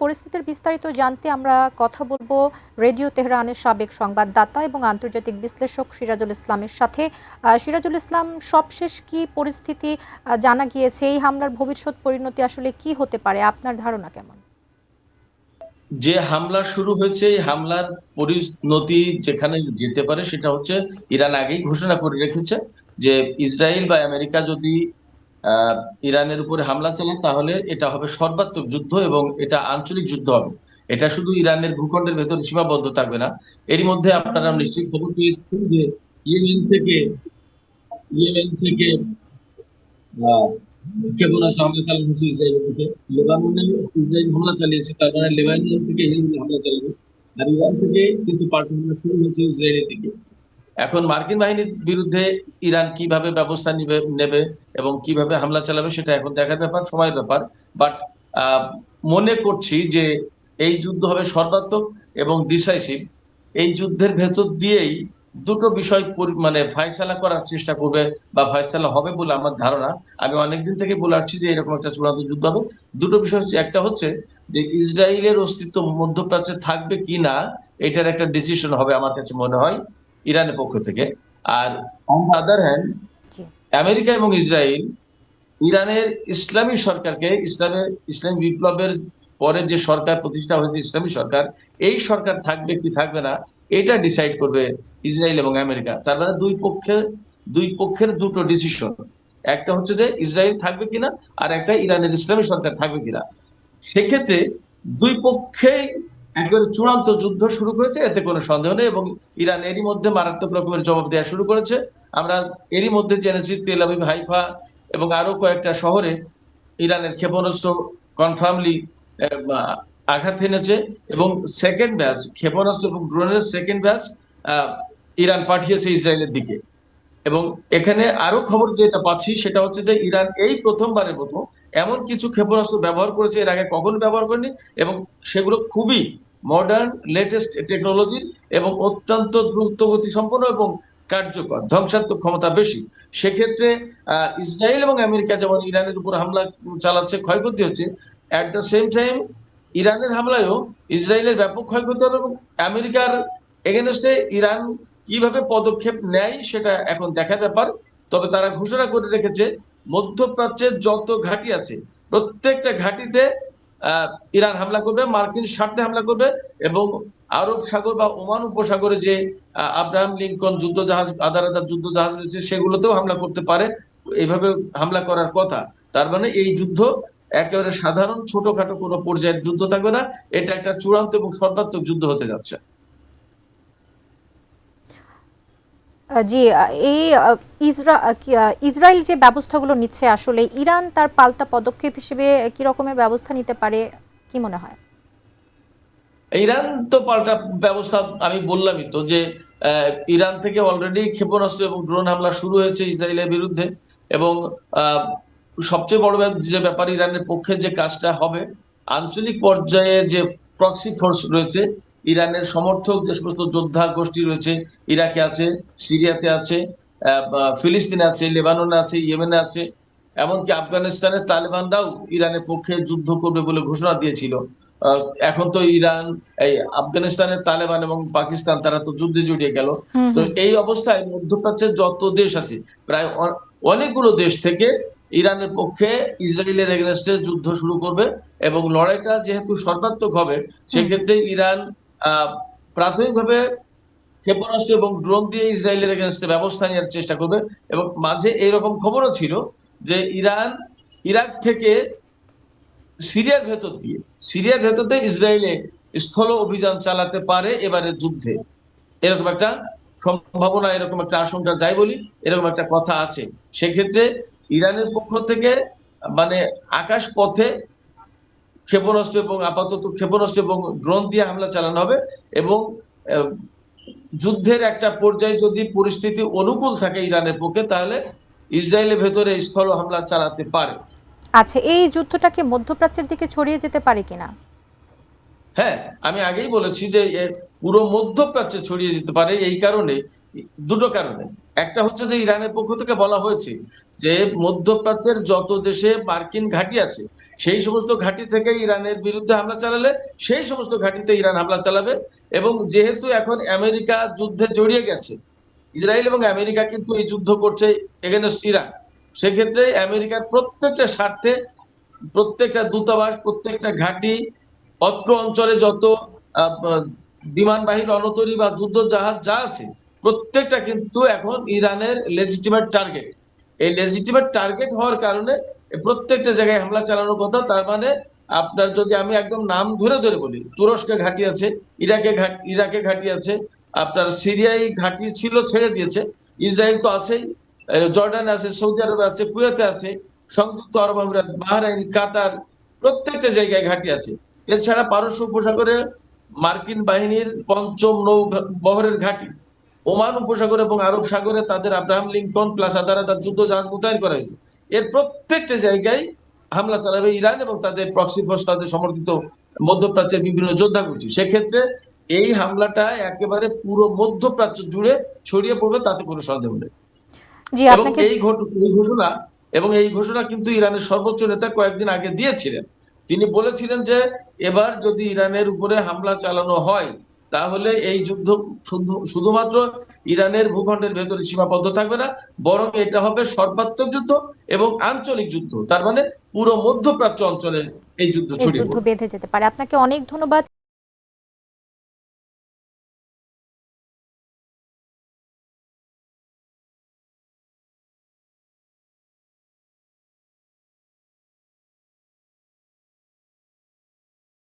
পরিস্থিতির বিস্তারিত জানতে আমরা কথা বলবো রেডিও তেহরানের সাবেক সংবাদদাতা এবং আন্তর্জাতিক বিশ্লেষক সিরাজুল ইসলামের সাথে। সিরাজুল ইসলাম, সবশেষ কি পরিস্থিতি জানা গিয়েছে? এই হামলার ভবিষ্যৎ পরিণতি আসলে কি হতে পারে, আপনার ধারণা কেমন? যে হামলা শুরু হয়েছে, এই হামলার পরিণতি যেখানে যেতে পারে সেটা হচ্ছে, ইরান আগেই ঘোষণা করে রেখেছে যে ইসরায়েল বা আমেরিকা যদি আহ ইরানের উপরে হামলা চালায় তাহলে এটা হবে সর্বাত্মক যুদ্ধ এবং এটা আঞ্চলিক যুদ্ধ হবে। এটা শুধু ইরানের ভূখণ্ডের ভেতরে সীমাবদ্ধ থাকবে না। এরই মধ্যে আপনারা নিশ্চয়ই খবর পেয়েছেন যে ইয়েমেন থেকে ইয়েমেন থেকে আহ, ক্ষেপণাস্ত্র হামলা চালানো হচ্ছে ইসরায়েলের দিকে। লেবাননে ইসরায়েল হামলা চালিয়েছে, তার মানে লেবানন থেকে হিজবুল্লাহ হামলা চালাবে। আর ইরান থেকে কিন্তু পাল্টা হামলা শুরু হয়েছে ইসরায়েলের দিকে। এখন মার্কিন বাহিনীর বিরুদ্ধে ইরান কিভাবে ব্যবস্থা নেবে এবং কিভাবে হামলা চালাবে সেটা এখন দেখার ব্যাপার, সময়ের ব্যাপার। বাট মনে করছি যে এই যুদ্ধ হবে সর্বাত্মক এবং ডিসাইসিভ। এই যুদ্ধের ভেতর দিয়েই দুটো বিষয় মানে ফায়সালা করার চেষ্টা করবে বা ফায়সালা হবে বলে আমার ধারণা। আমি অনেকদিন থেকে বলে আসছি যে এরকম একটা চূড়ান্ত যুদ্ধ হবে। দুটো বিষয় হচ্ছে, একটা হচ্ছে যে ইসরায়েলের অস্তিত্ব মধ্যপ্রাচ্যে থাকবে কি না, এটার একটা ডিসিশন হবে আমার কাছে মনে হয় ইরানের পক্ষ থেকে। আর অন দ্য আদার হ্যান্ড, জি। আমেরিকা এবং ইসরায়েল ইরানের ইসলামী সরকারকে, ইসলামী বিপ্লবের পরে যে সরকার প্রতিষ্ঠা হয়েছে ইসলামী সরকার, এই সরকার থাকবে কি থাকবে না এটা ডিসাইড করবে ইসরায়েল এবং আমেরিকা। তার মানে দুই পক্ষের দুটো ডিসিশন। একটা হচ্ছে যে ইসরায়েল থাকবে কিনা, আর একটা ইরানের ইসলামী সরকার থাকবে কিনা। সেক্ষেত্রে দুই পক্ষেই একেবারে চূড়ান্ত যুদ্ধ শুরু করেছে, এতে কোনো সন্দেহ নেই। এবং ইরান এরই মধ্যে মারাত্মক রকমের জবাব দেওয়া শুরু করেছে। আমরা এরই মধ্যে জেনেছি তেল আবিব, হাইফা এবং আরো কয়েকটা শহরে ইরানের ক্ষেপণাস্ত্র কনফার্মলি আঘাত এনেছে। এবং সেকেন্ড ব্যাচ ক্ষেপণাস্ত্র এবং ড্রোনের সেকেন্ড ব্যাচ ইরান পাঠিয়েছে ইসরায়েলের দিকে। এবং এখানে আরো খবর যেটা পাচ্ছি সেটা হচ্ছে যে ইরান এই প্রথমবারের মতো এমন কিছু ক্ষেপণাস্ত্র ব্যবহার করেছে, এর আগে কখনো ব্যবহার করেনি। এবং সেগুলো খুবই মডার্ন, লেটেস্ট টেকনোলজির এবং অত্যন্ত দ্রুত গতি সম্পন্ন এবং কার্যকর, ধ্বংসাত্মক ক্ষমতা বেশি। সেক্ষেত্রে ইসরায়েল এবং আমেরিকা যেমন ইরানের উপর হামলা চালাচ্ছে, ক্ষয়ক্ষতি হচ্ছে, অ্যাট দ্য সেম টাইম ইরানের হামলায়ও ইসরায়েলের ব্যাপক ক্ষয়ক্ষতি হবে। এবং আমেরিকার এগেনস্টে ইরান কিভাবে পদক্ষেপ নেয় সেটা এখন দেখার ব্যাপার। তবে তারা ঘোষণা করে রেখেছে মধ্যপ্রাচ্যের যত ঘাঁটি আছে প্রত্যেকটা ঘাঁটিতে ইরান হামলা করবে, মার্কিন স্বার্থে হামলা করবে। এবং আরব সাগর বা ওমান উপসাগরে যে আব্রাহাম লিঙ্কন যুদ্ধ জাহাজ, আদার আদার যুদ্ধ জাহাজ রয়েছে, সেগুলোতেও হামলা করতে পারে। এইভাবে হামলা করার কথা। তার মানে এই যুদ্ধ একেবারে সাধারণ ছোটখাটো কোনো পর্যায়ের যুদ্ধ থাকবে না, এটা একটা চূড়ান্ত এবং সর্বাত্মক যুদ্ধ হতে যাচ্ছে। জি। এই ইসরায়েল যে ব্যবস্থাগুলো নিচ্ছে, আসলে ইরান তার পাল্টা পদক্ষেপ হিসেবে কি রকমের ব্যবস্থা নিতে পারে, কি মনে হয়? ইরান তো পাল্টা ব্যবস্থা, আমি বললামই তো যে ইরান থেকে অলরেডি ক্ষেপণাস্ত্র এবং ড্রোন হামলা শুরু হয়েছে ইসরায়েলের বিরুদ্ধে। এবং আহ, সবচেয়ে বড় যে ব্যাপার ইরানের পক্ষে যে কাজটা হবে, আঞ্চলিক পর্যায়ে যে প্রক্সি ফোর্স রয়েছে, ইরানের সমর্থক যে সমস্ত যোদ্ধা গোষ্ঠী রয়েছে, ইরাকে আছে, সিরিয়াতে আছে, ফিলিস্তিনে আছে, লেবাননে আছে, ইয়েমেনে আছে, এমনকি আফগানিস্তানের তালেবানরাও ইরানের পক্ষে যুদ্ধ করবে বলে ঘোষণা দিয়েছিল। এখন তো ইরান, এই আফগানিস্তানের তালেবান এবং পাকিস্তান তারা তো যুদ্ধে জড়িয়ে গেল। হুম তো হুম। এই অবস্থায় মধ্যপ্রাচ্যের যত দেশ আছে, প্রায় অনেকগুলো দেশ থেকে ইরানের পক্ষে ইসরায়েলের এগেনস্টে যুদ্ধ শুরু করবে। এবং লড়াইটা যেহেতু সর্বাত্মক হবে, হুম। সেক্ষেত্রে ইরান প্রাথমিকভাবে ক্ষেপণাস্ত্র এবং ড্রোন দিয়ে ইসরায়েলের এগেনস্টে ব্যবস্থা নেওয়ার চেষ্টা করবে। এবং মাঝে এইরকম খবরও ছিল যে ইরান ইরাক থেকে সিরিয়ার ভেতর দিয়ে ইসরায়েলে স্থল অভিযান চালাতে পারে এবারের যুদ্ধে। এরকম একটা সম্ভাবনা, এরকম একটা আশঙ্কা, যাই বলি, এরকম একটা কথা আছে। সেক্ষেত্রে ইরানের পক্ষ থেকে মানে আকাশ পথে ক্ষেপণাস্ত্র এবং আপাতত ক্ষেপণাস্ত্র এবং ড্রোন দিয়ে হামলা চালানো হবে। এবং আহ, যুদ্ধের একটা পর্যায়ে যদি পরিস্থিতি অনুকূল থাকে ইরানের পক্ষে, তাহলে ইসরায়েলের ভেতরে স্থল হামলা চালাতে পারে। আচ্ছা, এই যুদ্ধটাকে মধ্যপ্রাচ্যের দিকে ছড়িয়ে যেতে পারে কিনা? হ্যাঁ, আমি আগেই বলেছি যে পুরো মধ্যপ্রাচ্যে ছড়িয়ে যেতে পারে। এই কারণে, দুটো কারণে। একটা হচ্ছে যে ইরানের পক্ষ থেকে বলা হয়েছে যে মধ্যপ্রাচ্যের যত দেশে মার্কিন ঘাঁটি আছে সেই সমস্ত ঘাঁটি থেকে ইরানের বিরুদ্ধে হামলা চালালে সেই সমস্ত ঘাঁটিতে ইরান হামলা চালাবে। এবং যেহেতু এখন আমেরিকা যুদ্ধে জড়িয়ে গেছে, ইসরায়েল এবং আমেরিকা কিন্তু এই যুদ্ধ করছে এগেনস্ট ইরান, সেক্ষেত্রে আমেরিকার প্রত্যেকটা স্বার্থে প্রত্যেকটা দূতাবাস, প্রত্যেকটা ঘাঁটি, অত্র অঞ্চলে যত বিমান বাহিনী, রণতরী বা যুদ্ধ জাহাজ যা আছে, প্রত্যেকটা কিন্তু এখন ইরানের লেজিটিমেট টার্গেট। এই লেজিটিমেট টার্গেট হওয়ার কারণে প্রত্যেকটা জায়গায় হামলা চালানোর কথা। তার মানে আপনার যদি আমি একদম নাম ধরে ধরে বলি, তুরস্কে ঘাঁটি আছে, ইরাকে ঘাঁটি আছে, আপনার সিরিয়ায় ঘাঁটি ছিল, ছেড়ে দিয়েছে, ইসরায়েল তো আছেই, জর্ডান আছে, সৌদি আরবে আছে, কুয়েতে আছে, সংযুক্ত আরব আমিরাত, বাহরাইন, কাতার, প্রত্যেকটা জায়গায় ঘাঁটি আছে। এছাড়া পারস্য উপসাগরে মার্কিন বাহিনীর পঞ্চম নৌ বহরের ঘাঁটি, ওমান উপসাগর এবং আরব সাগরে তাদের আব্রাহাম লিঙ্কন প্লাস আদার যুদ্ধ জাহাজ মোতায়েন করা হয়েছে। এর প্রত্যেকটা জায়গায় হামলা চালাবে ইরান এবং তাদের প্রক্সি ফোর্স, তাদের সমর্থিত মধ্যপ্রাচ্যের বিভিন্ন যোদ্ধা গোষ্ঠী। সেক্ষেত্রে এই হামলাটা একেবারে পুরো মধ্যপ্রাচ্য জুড়ে ছড়িয়ে পড়বে, তাতে কোনো সন্দেহ নেই। জি, এবং আপনাকে এই ঘোষণা কিন্তু ইরানের সর্বোচ্চ নেতা কয়েকদিন আগে দিয়েছিলেন। তিনি বলেছিলেন যে এবার যদি ইরানের উপরে হামলা চালানো হয় তাহলে এই যুদ্ধ শুধুমাত্র ইরানের ভূখণ্ডের ভেতরে সীমাবদ্ধ থাকবে না, বরং এটা হবে সর্বাত্মক যুদ্ধ এবং আঞ্চলিক যুদ্ধ। তার মানে পুরো মধ্যপ্রাচ্য অঞ্চলে এই যুদ্ধ এই ছড়িয়ে যুদ্ধ পড়বে। বেঁধে যেতে পারে। আপনাকে অনেক ধন্যবাদ।